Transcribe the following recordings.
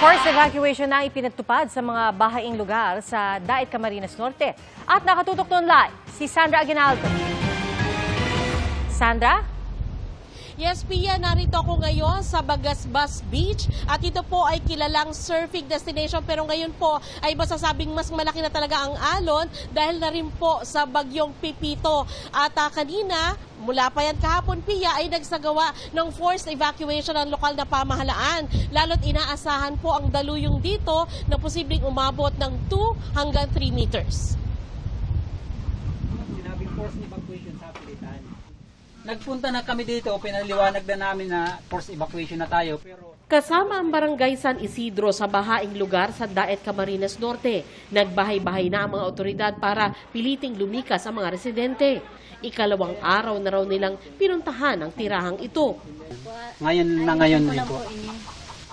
Forced evacuation na ipinagtupad sa mga bahaing lugar sa Daet, Camarines Norte. At nakatutok doon live si Sandra Aguinaldo. Sandra? Yes, Pia, narito ako ngayon sa Bagasbas Beach at ito po ay kilalang surfing destination pero ngayon po ay masasabing mas malaki na talaga ang alon dahil na rin po sa bagyong Pipito. At kanina, mula pa yan kahapon, Pia, ay nagsagawa ng forced evacuation ng lokal na pamahalaan. Lalo't inaasahan po ang daluyong dito na posibleng umabot ng 2 hanggang 3 meters. Sinabing forced evacuation sa pilitan. Nagpunta na kami dito, pinaliwanag na namin na forced evacuation na tayo. Kasama ang barangay San Isidro sa bahaing lugar sa Daet, Camarines Norte. Nagbahay-bahay na ang mga otoridad para piliting lumikas ang mga residente. Ikalawang araw na raw nilang pinuntahan ang tirahang ito. Ngayon din po.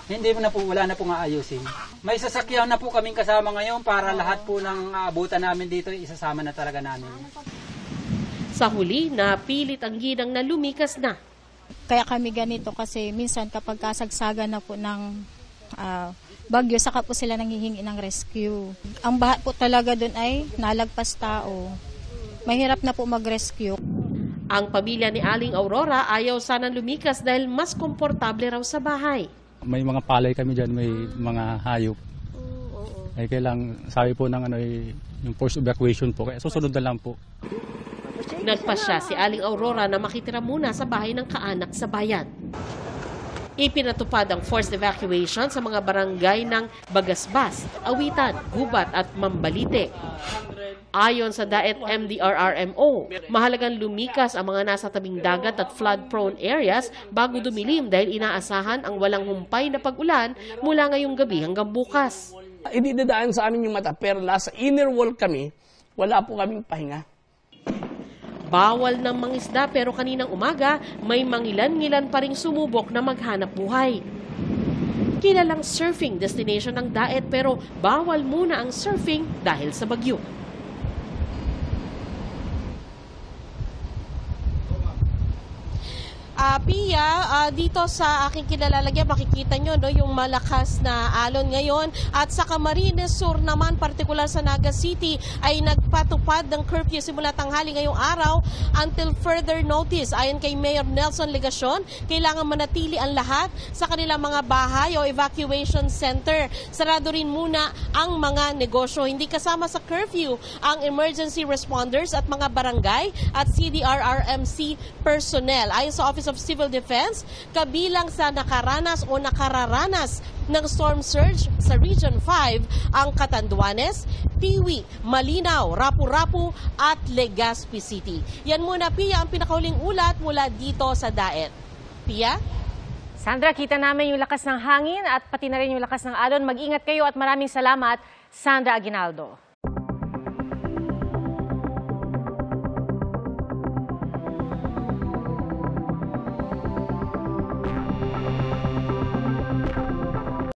Hindi na po, wala na po nga ayusin. May sasakyan na po kaming kasama ngayon para lahat po ng abutan namin dito, isasama na talaga namin. Sa huli, napilit ang ginang na lumikas na. Kaya kami ganito kasi minsan kapag kasagsagan na po ng bagyo, saka po sila nanghihingi ng rescue. Ang baha po talaga doon ay nalagpas tao. Mahirap na po mag-rescue. Ang pamilya ni Aling Aurora ayaw sanang lumikas dahil mas komportable raw sa bahay. May mga palay kami dyan, may mga hayop. Ay kailang sabi po ng yung forced evacuation po, kaya susunod na lang po. Nagpasya si Aling Aurora na makitira muna sa bahay ng kaanak sa bayan. Ipinatupad ang forced evacuation sa mga barangay ng Bagasbas, Awitan, Gubat at Mambalite. Ayon sa Daet MDRRMO, mahalagang lumikas ang mga nasa tabing dagat at flood-prone areas bago dumilim dahil inaasahan ang walang humpay na pag-ulan mula ngayong gabi hanggang bukas. Ididadaan sa amin yung mata pero nasa inner wall kami, wala po kaming pahinga. Bawal ng mangisda pero kaninang umaga may mangilan-ngilan pa ring sumubok na maghanap buhay. Kilalang surfing destination ng Daet pero bawal muna ang surfing dahil sa bagyo. Pia, dito sa aking kilalalagyan, makikita nyo yung malakas na alon ngayon. At sa Camarines Sur naman, partikular sa Naga City, ay nagpatupad ng curfew simula tanghali ngayong araw until further notice. Ayon kay Mayor Nelson Legacion, kailangan manatili ang lahat sa kanilang mga bahay o evacuation center. Sarado rin muna ang mga negosyo. Hindi kasama sa curfew ang emergency responders at mga barangay at CDRRMC personnel. Ayon sa Office of Civil Defense, kabilang sa nakararanas ng storm surge sa Region 5 ang Catanduanes, Tiwi, Malinaw, Rapu-Rapu at Legazpi City. Yan muna, Pia, ang pinakahuling ulat mula dito sa Daet. Pia? Sandra, kita namin yung lakas ng hangin at pati na rin yung lakas ng alon. Mag-ingat kayo at maraming salamat, Sandra Aguinaldo.